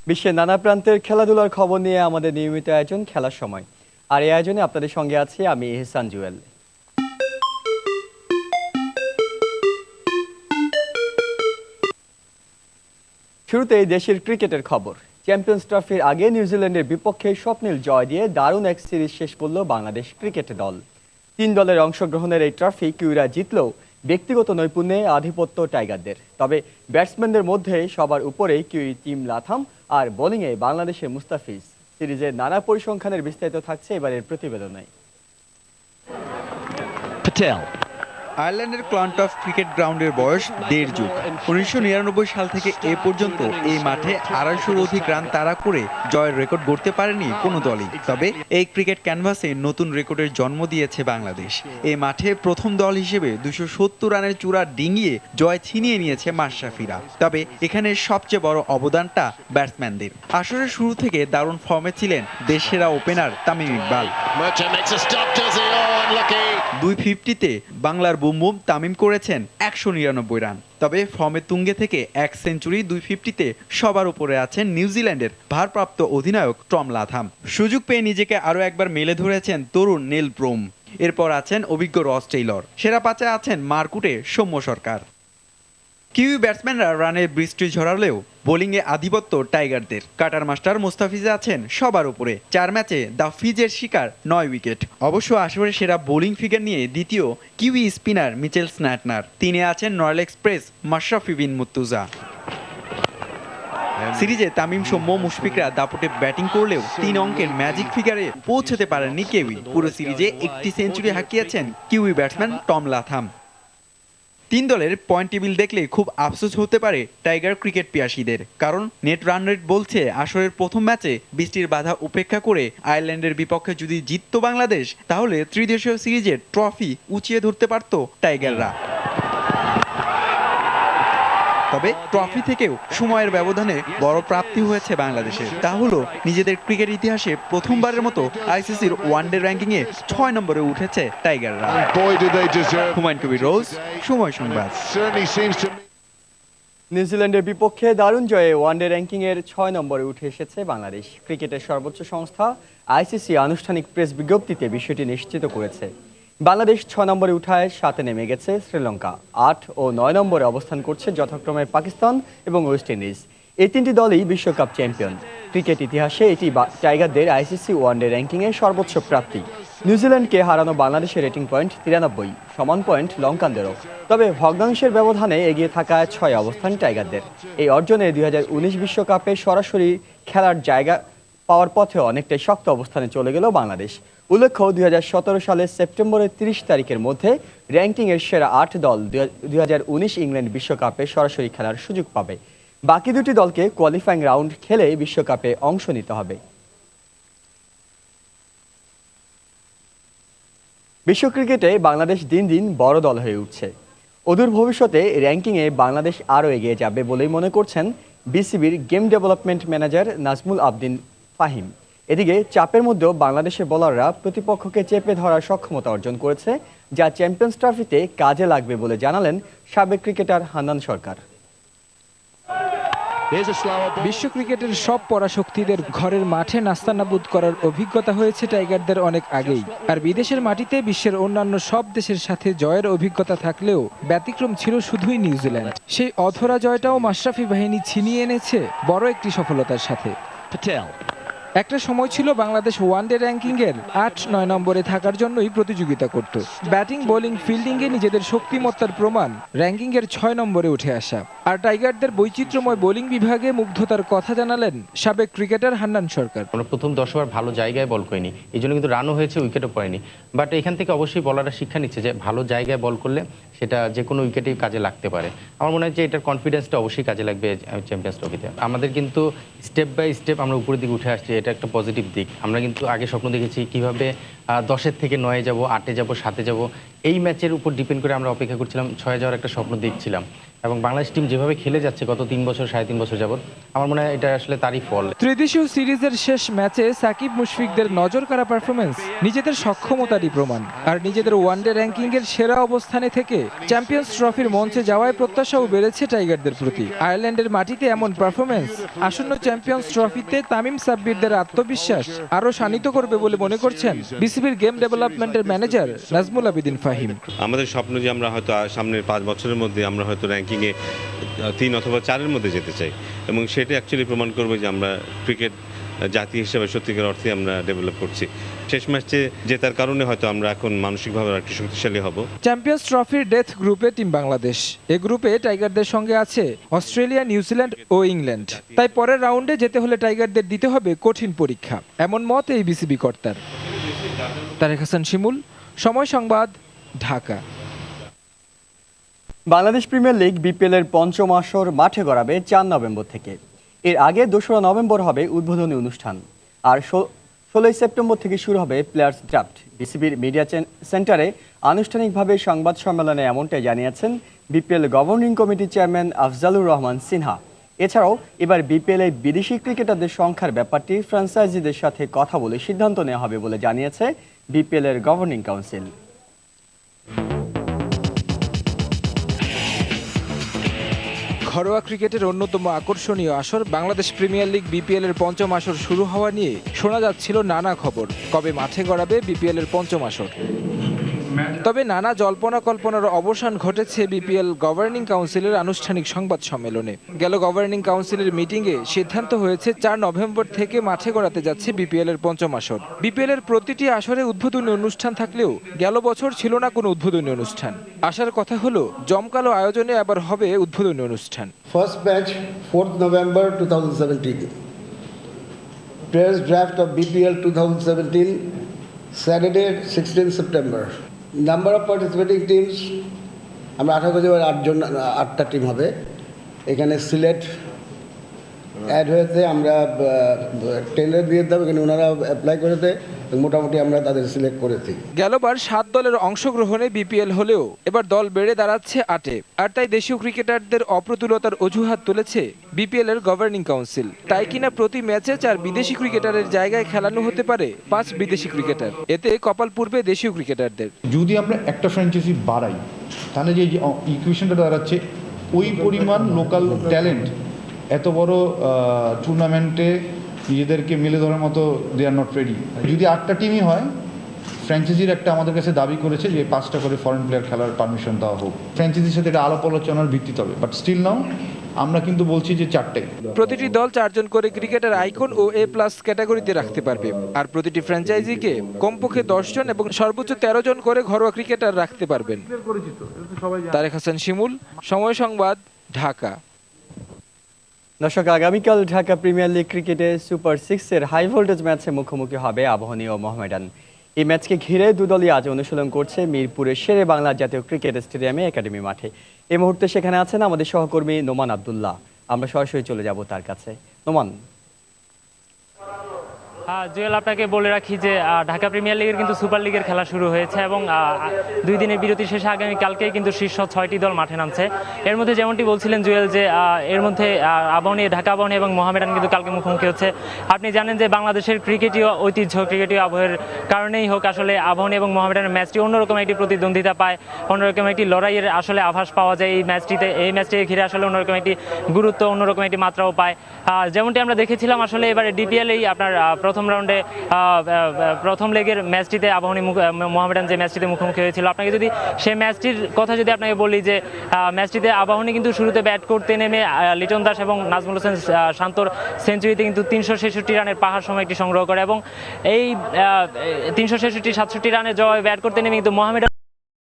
বিশ্বের নানা প্রান্তের খেলাধুলার খবর নিয়ে আমাদের নিয়মিত আয়োজন খেলার সময়। আর এই আয়োজনে আপনাদের সঙ্গে আছি আমি এহসান জুয়েল। শুরুতেই দেশের ক্রিকেটের খবর। চ্যাম্পিয়ন্স ট্রফির আগে নিউজিল্যান্ডের বিপক্ষে স্বপ্নিল জয় দিয়ে দারুণ এক সিরিজ শেষ করল বাংলাদেশ ক্রিকেট দল। 3 দলের অংশগ্রহণের এই ট্রফি কিউরা জিতলেও ব্যক্তিগত নৈপুণ্যে আধিপত্য টাইগারদের। তবে ব্যাটসম্যানদের মধ্যে সবার উপরেই কিউই টিম লাথাম আর বোলিংয়ে বাংলাদেশের মুস্তাফিজ। সিরিজের নানা পরিসংখ্যানের বিস্তারিত থাকছে এবারের প্রতিবেদনে। আয়ারল্যান্ডের ক্লান্টফ ক্রিকেট গ্রাউন্ডের বয়স 1.5 যুগ। 1999 সাল থেকে এ পর্যন্ত এই মাঠে 250-র অধিক রান তাড়া করে জয়ের রেকর্ড গড়তে পারেনি কোনো দলই। তবে এই ক্রিকেট ক্যানভাসে নতুন রেকর্ডের জন্ম দিয়েছে বাংলাদেশ। এই মাঠে প্রথম দল হিসেবে 270 রানের চূড়া ডিঙিয়ে জয় ছিনিয়ে নিয়েছে মাশরাফিরা। তবে এখানে সবচেয়ে বড় অবদানটা ব্যাটসম্যানদের। আসরের শুরু থেকে দারুণ ফর্মে ছিলেন দেশ সেরা ওপেনার তামিম ইকবাল। 250-তে বাংলার বুম বুম তামিম করেছেন 199 রান। তবে ফর্মে তুঙ্গে থেকে 1 সেঞ্চুরি 250-তে সবার উপরে আছেন নিউজিল্যান্ডের ভারপ্রাপ্ত অধিনায়ক টম লাথাম। সুযোগ পেয়ে নিজেকে আরও একবার মেলে ধরেছেন তরুণ নেল প্রোম। এরপর আছেন অভিজ্ঞ রস টেইলর। সেরা পাঁচে আছেন মারকুটে সৌম্য সরকার। কিউই ব্যাটসম্যানরা রানের বৃষ্টি ঝরালেও বোলিংয়ে আধিপত্য টাইগারদের। কাটার মাস্টার মুস্তাফিজ আছেন সবার উপরে। 4 ম্যাচে দ্য ফিজের শিকার 9 উইকেট। অবশ্য আসরে সেরা বোলিং ফিগার নিয়ে দ্বিতীয় কিউই স্পিনার মিচেল স্ন্যাটনার। তিনি আছেন রয়্যাল এক্সপ্রেস মাশরাফি বিন মুর্তজা। সিরিজে তামিম সৌম্য মুশফিকরা দাপটে ব্যাটিং করলেও 3 অঙ্কের ম্যাজিক ফিগারে পৌঁছতে পারেননি কেউই। পুরো সিরিজে 1টি সেঞ্চুরি হাঁকিয়েছেন কিউই ব্যাটসম্যান টম লাথাম। 3 দলের পয়েন্ট টেবিল দেখলে খুব আফসোস হতে পারে টাইগার ক্রিকেট পিয়াসীদের। কারণ নেট রান রেট বলছে আসরের প্রথম ম্যাচে বৃষ্টির বাধা উপেক্ষা করে আয়ারল্যান্ডের বিপক্ষে যদি জিতত বাংলাদেশ, তাহলে ত্রিদেশীয় সিরিজের ট্রফি উঁচিয়ে ধরতে পারত টাইগাররা। তবে ট্রফি থেকেও সময়ের ব্যবধানে বড় প্রাপ্তি হয়েছে বাংলাদেশের। তা হলো নিজেদের ক্রিকেট ইতিহাসে প্রথমবারের মতো আইসিসির ওয়ানডে র্যাঙ্কিংয়ে 6 নম্বরে উঠেছে টাইগাররা। হুমায়ুন কবির রোজ, সময় সংবাদ। নিউজিল্যান্ডের বিপক্ষে দারুণ জয়ে ওয়ানডে র্যাঙ্কিংয়ের 6 নম্বরে উঠে এসেছে বাংলাদেশ। ক্রিকেটের সর্বোচ্চ সংস্থা আইসিসি আনুষ্ঠানিক প্রেস বিজ্ঞপ্তিতে বিষয়টি নিশ্চিত করেছে। বাংলাদেশ 6 নম্বরে উঠায় 7-এ নেমে গেছে শ্রীলঙ্কা। 8 ও 9 নম্বরে অবস্থান করছে যথাক্রমে পাকিস্তান এবং ওয়েস্ট ইন্ডিজ। এই 3টি দলই বিশ্বকাপ চ্যাম্পিয়ন। ক্রিকেট ইতিহাসে এটি টাইগারদের আইসিসি ওয়ানডে র্যাঙ্কিংয়ের সর্বোচ্চ প্রাপ্তি। নিউজিল্যান্ডকে হারানো বাংলাদেশের রেটিং পয়েন্ট 93, সমান পয়েন্ট লঙ্কানদেরও। তবে ভগ্নাংশের ব্যবধানে এগিয়ে থাকায় 6 অবস্থান টাইগারদের। এই অর্জনে 2019 বিশ্বকাপে সরাসরি খেলার জায়গা পাওয়ার পথে অনেকটাই শক্ত অবস্থানে চলে গেল বাংলাদেশ। উল্লেখ্য 2017 সালের সেপ্টেম্বরের 30 তারিখের মধ্যে র্যাঙ্কিংয়ের সেরা 8 দল 2019 ইংল্যান্ড বিশ্বকাপে সরাসরি খেলার সুযোগ পাবে। বাকি 2টি দলকে কোয়ালিফাইং রাউন্ড খেলে বিশ্বকাপে অংশ নিতে হবে। বিশ্ব ক্রিকেটে বাংলাদেশ দিন দিন বড় দল হয়ে উঠছে। অদূর ভবিষ্যতে র্যাঙ্কিংয়ে বাংলাদেশ আরও এগিয়ে যাবে বলেই মনে করছেন বিসিবির game development manager Najmul Abedin Fahim. এদিকে চাপের মধ্যেও বাংলাদেশের বোলাররা প্রতিপক্ষকে চেপে ধরার সক্ষমতা অর্জন করেছে, যা চ্যাম্পিয়ন্স ট্রফিতে কাজে লাগবে বলে জানালেন সাবেক ক্রিকেটার হান্নান সরকার। বিশ্ব ক্রিকেটের সব পরাশক্তিদের ঘরের মাঠে নাস্তানাবুদ করার অভিজ্ঞতা হয়েছে টাইগারদের অনেক আগেই। আর বিদেশের মাটিতে বিশ্বের অন্যান্য সব দেশের সাথে জয়ের অভিজ্ঞতা থাকলেও ব্যতিক্রম ছিল শুধুই নিউজিল্যান্ড। সেই অধরা জয়টাও মাশরাফি বাহিনী ছিনিয়ে এনেছে বড় একটি সফলতার সাথে। একটা সময় ছিল বাংলাদেশ ওয়ানডে র্যাঙ্কিংয়ের 8-9 নম্বরে থাকার জন্যই প্রতিযোগিতা করত। ব্যাটিং বোলিং ফিল্ডিংয়ে নিজেদের শক্তিমত্তার প্রমাণ র্যাঙ্কিংয়ের 6 নম্বরে উঠে আসা। আর টাইগারদের বৈচিত্র্যময় বোলিং বিভাগে মুগ্ধতার কথা জানালেন সাবেক ক্রিকেটার হান্নান সরকার। আমরা প্রথম 10 ওভার ভালো জায়গায় বল করিনি, এই জন্য কিন্তু রানও হয়েছে, উইকেটও পড়েনি। বাট এখান থেকে অবশ্যই বলাররা শিক্ষা নিচ্ছে যে ভালো জায়গায় বল করলে সেটা যে কোনো উইকেটেই কাজে লাগতে পারে। আমার মনে হয় যে এটার কনফিডেন্সটা অবশ্যই কাজে লাগবে চ্যাম্পিয়ন্স ট্রফিতে। আমাদের কিন্তু স্টেপ বাই স্টেপ আমরা উপরের দিকে উঠে আসছি, এটা একটা পজিটিভ দিক। আমরা কিন্তু আগে স্বপ্ন দেখেছি কিভাবে 10-এর থেকে 9-এ যাবো, 8-এ যাবো, 7-এ যাবো। এই ম্যাচের উপর ডিপেন্ড করে আমরা অপেক্ষা করছিলাম, 6-এ যাওয়ার একটা স্বপ্ন দেখছিলাম। এবং বাংলাদেশ টিম যেভাবে খেলে যাচ্ছে গত 3 বছর 3.5 বছর যাবত, আমার মনে হয় এটা আসলে তারই ফল। ত্রিদেশীয় সিরিজের শেষ ম্যাচে সাকিব মুশফিকদের নজর কাড়া পারফরমেন্স নিজেদের সক্ষমতারই প্রমাণ। আর নিজেদের ওয়ানডে র্যাঙ্কিংয়ের সেরা অবস্থানে থেকে চ্যাম্পিয়ন্স ট্রফির মঞ্চে যাওয়ায় প্রত্যাশাও বেড়েছে টাইগারদের প্রতি। আয়ারল্যান্ডের মাটিতে এমন পারফরমেন্স আসন্ন চ্যাম্পিয়ন্স ট্রফিতে তামিম সাব্বিরদের আত্মবিশ্বাস আরও শানিত করবে বলে মনে করছেন বিসিবির গেম ডেভেলপমেন্টের ম্যানেজার নাজমুল আবেদিন ফাহিম। আমাদের স্বপ্ন যে আমরা হয়তো সামনের 5 বছরের মধ্যে আমরা হয়তো র্যাঙ্কিংয়ে 3 অথবা 4-এর মধ্যে যেতে চাই, এবং সেটা অ্যাকচুয়ালি প্রমাণ করবে যে আমরা ক্রিকেট জাতি হিসেবে সত্যিকার অর্থে আমরা ডেভেলপ করছি। শেষ ম্যাচে জেতার কারণে হয়তো আমরা এখন মানসিকভাবে একটু শক্তিশালী হব। চ্যাম্পিয়ন্স ট্রফির ডেথ গ্রুপে টিম বাংলাদেশ। এ গ্রুপে টাইগারদের সঙ্গে আছে অস্ট্রেলিয়া, নিউজিল্যান্ড ও ইংল্যান্ড। তাই পরের রাউন্ডে যেতে হলে টাইগারদের দিতে হবে কঠিন পরীক্ষা, এমন মত এই বিসিবি কর্তার। তারেক হাসান শিমুল, সময় সংবাদ, ঢাকা। বাংলাদেশ প্রিমিয়ার লিগ বিপিএল-এর পঞ্চম আসর মাঠে গড়াবে 4 নভেম্বর থেকে। এর আগে 2রা নভেম্বর হবে উদ্বোধনী অনুষ্ঠান, আর 16 সেপ্টেম্বর থেকে শুরু হবে প্লেয়ার্স ড্রাফট। বিসিবির মিডিয়া সেন্টারে আনুষ্ঠানিকভাবে সংবাদ সম্মেলনে এমনটাই জানিয়েছেন বিপিএল গভর্নিং কমিটির চেয়ারম্যান আফজালুর রহমান সিনহা। এছাড়াও এবার বিপিএল-এ বিদেশি ক্রিকেটারদের সংখ্যার ব্যাপারটি ফ্র্যাঞ্চাইজিদের সাথে কথা বলে সিদ্ধান্ত নেওয়া হবে বলে জানিয়েছে বিপিএল-এর গভর্নিং কাউন্সিল। ঘরোয়া ক্রিকেটের অন্যতম আকর্ষণীয় আসর বাংলাদেশ প্রিমিয়ার লিগ বিপিএল-এর পঞ্চম আসর শুরু হওয়া নিয়ে শোনা যাচ্ছিল নানা খবর। কবে মাঠে গড়াবে বিপিএল-এর পঞ্চম আসর? তবে নানা জল্পনা কল্পনার অবসান ঘটেছে বিপিএল গভর্নিং কাউন্সিলের আনুষ্ঠানিক সংবাদ সম্মেলনে। গেল গভর্নিং কাউন্সিলের মিটিংয়ে সিদ্ধান্ত হয়েছে 4 নভেম্বর থেকে মাঠে গড়াতে যাচ্ছে বিপিএল-এর পঞ্চম আসর। বিপিএল-এর প্রতিটি আসরে উদ্বোধনী অনুষ্ঠান থাকলেও গেল বছর ছিল না কোনো উদ্বোধনী অনুষ্ঠান। আসার কথা হলো জমকালো আয়োজনে আবার হবে উদ্বোধনী অনুষ্ঠান। First match 4th November 2017. Players draft of BPL 2017, Saturday 16th September. Number of participating teams, আমরা আশা করছি 8টা টিম হবে। এখানে সিলেট অ্যাড হয়েছে, আমরা টেন্ডার দিয়ে দেবো, এখানে ওনারা অ্যাপ্লাই করেছে, মোটামুটি আমরা তাদের সিলেক্ট করেছি। গেলবার 7 দলের অংশগ্রহণে বিপিএল হলেও এবার দল বেড়ে দাঁড়াচ্ছে 8-এ। আর তাই দেশীয় ক্রিকেটারদের অপ্রতুলতার অজুহাত তুলেছে বিপিএল এর গভর্নিং কাউন্সিল। তাই কিনা প্রতি ম্যাচে 4 বিদেশি ক্রিকেটারের জায়গায় খেলানো হতে পারে 5 বিদেশি ক্রিকেটার। এতে কপাল পূর্বে দেশীয় ক্রিকেটারদের। যদি আমরা একটা ফ্র্যাঞ্চাইজি বাড়াই, তাহলে যে ইকুয়েশনটা দাঁড়াচ্ছে ওই পরিমাণ লোকাল ট্যালেন্ট এত বড় টুর্নামেন্টে নিজেদেরকে মেলে ধরার মতো দে আর নট রেডি। যদি 8টা টিমই হয়, ফ্র্যাঞ্চাইজির একটা আমাদের কাছে দাবি করেছে যে 5টা করে ফরেন প্লেয়ার খেলার পারমিশন দেওয়া হোক। ফ্র্যাঞ্চাইজির সাথে এটা আলাপ আলোচনার ভিত্তিতে হবে, বাট স্টিল নাও আমরা কিন্তু বলছি যে 4টাই। প্রতিটি দল 4 জন করে ক্রিকেটার আইকন ও A+ ক্যাটাগরিতে রাখতে পারবে। আর প্রতিটি ফ্র্যাঞ্চাইজিকে কমপক্ষে 10 জন এবং সর্বোচ্চ 13 জন করে ঘরোয়া ক্রিকেটার রাখতে পারবেন। তারেক হাসান শিমুল, সময় সংবাদ, ঢাকা। দর্শক, আগামীকাল ঢাকা প্রিমিয়ার লিগ ক্রিকেটে সুপার 6-এর হাই ভোল্টেজ ম্যাচে মুখোমুখি হবে আবাহনী ও মোহামেডান। এই ম্যাচকে ঘিরে দুদলই আজ অনুশীলন করছে মিরপুরের শেরে বাংলা জাতীয় ক্রিকেট স্টেডিয়ামে একাডেমি মাঠে। এই মুহূর্তে সেখানে আছেন আমাদের সহকর্মী নোমান আব্দুল্লাহ। আমরা সরাসরি চলে যাব তার কাছে। নোমান। জুয়েল, আপনাকে বলে রাখি যে ঢাকা প্রিমিয়ার লিগের কিন্তু সুপার লিগের খেলা শুরু হয়েছে এবং 2 দিনের বিরতির শেষে আগামীকালকেই কিন্তু শীর্ষ 6টি দল মাঠে নামছে। এর মধ্যে যেমনটি বলছিলেন জুয়েল যে এর মধ্যে ঢাকা আবাহনী এবং মোহামেডান কিন্তু কালকে মুখোমুখি হচ্ছে। আপনি জানেন যে বাংলাদেশের ক্রিকেটীয় ঐতিহ্য, ক্রিকেটীয় আবহের কারণেই হোক আসলে আবাহনী এবং মোহামেডানের ম্যাচটি অন্যরকম একটি প্রতিদ্বন্দ্বিতা পায়, অন্যরকম একটি লড়াইয়ের আসলে আভাস পাওয়া যায় এই ম্যাচটিতে। এই ম্যাচটিকে ঘিরে আসলে অন্যরকম একটি গুরুত্ব, অন্যরকম একটি মাত্রাও পায়। যেমনটি আমরা দেখেছিলাম আসলে এবারে ডিপিএলেই আপনার প্রথম রাউন্ডে প্রথম লেগের ম্যাচটিতে আবাহনী মোহামেডান যে ম্যাচটিতে মুখোমুখি হয়েছিল, আপনাকে যদি সেই ম্যাচটির কথা যদি আপনাকে বলি যে ম্যাচটিতে আবাহনী কিন্তু শুরুতে ব্যাট করতে নেমে লিটন দাস এবং নাজমুল হোসেন শান্তর সেঞ্চুরিতে কিন্তু 366 রানের পাহাড় সময় একটি সংগ্রহ করে এবং এই 366-67 রানের জবাবে ব্যাট করতে নেমে কিন্তু মোহামেডান